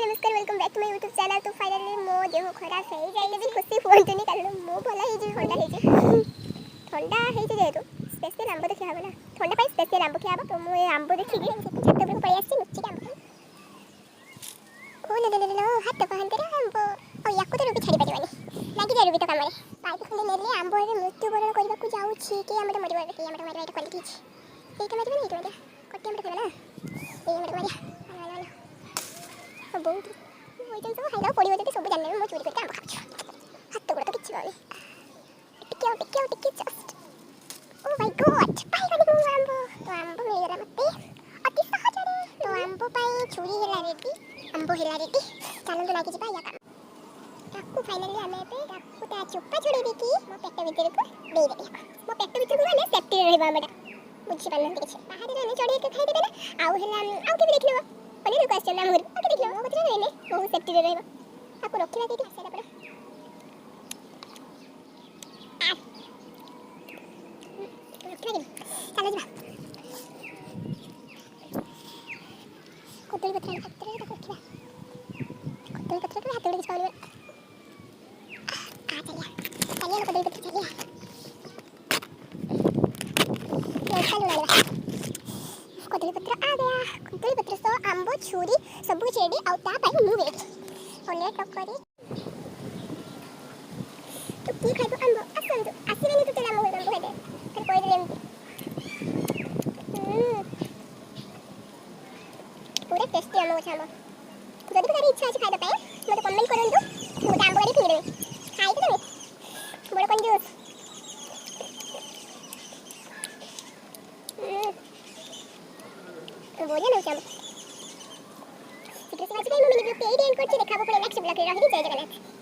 नमस्कार welcome back to my YouTube channel. तो finally मो देह खराब है जाइले भी खुशी फोनटुनी कारण मो भला हे जे ठंडा हे जे जेतु स्पेशल आंबो देखि हबना ठंडा पाई स्पेशल आंबो खियाबो। तो मो ए आंबो देखि के छत्ते पर पई आसी नुच्ची आंबो ओ ले हाथ पहन करे आंबो ओ याकु तो रुबी छाड़ी परिवानी लागी जे रुबी तो कामरे पाई खंडे नेले आंबो रे मृत्यु बरण करबा को जाऊ छी के हमर मरिबा के हमर मरिबा एटा क्वालिटी छी एटा मरिबा कट्टी हमर करला ए हमर मरिया बहुत वैसे सब हाइला पड़ी होते सब जानने में मो चोरी करके आंब खाऊ हाथ गोड़ तो किछि बानी टिके जस्ट ओ माय गॉड पाई गनी को आंब तो आंब मिल गला मते अति सहज रे तो आंब पाई छुरी हेला रेडी आंब हेला रेडी चलन तो लागी जिबा या काम ताकू फाइनली हमें पे ताकू ता चुप्पा छोड़ी दी की मो पेट भीतर को दे देबी मो पेट भीतर को गले सेफ्टी रहबा हमरा बुझी पालन किछि बाहर रे चढ़ी के खाई देबे ना आउ हेला आउ के देख लेबा पनीर क्वेश्चन ना मोर आके देख लो मो कतरा रहले बहुत सेफ्टी रे रहबा ताकू रखिला के आसे पड़ा रखिला के चलो जा कोतरी पत्थर ताकू रखिला कोतरी पत्थर के हाथ उड़ के छावले आ चलिए कोतरी पत्थर चलिए ये चलो लगा कोतरी पत्र आ गया कोतरी पत्र सो आंबो छुरी सब कुछ रेडी आउ ता पाई मु रेडी ओले टकरी तो की खाइबो आंबो असंतु आसीबेनी तो तेला मु आंबो हेदे कर कोइ देम पूरा टेस्टी आंबो छामो जदी तारी इच्छा अछि खाइबा पाई मते कमेंट करंतु मु आंबो गाडी फिंगे देबे खाइ तो देबे बड़ कंजूस बोलिए ना चलो इधर से आज के मिनी वीडियो पे एंड करके देखा वो नेक्स्ट ब्लॉग रे रही जय जगन्नाथ।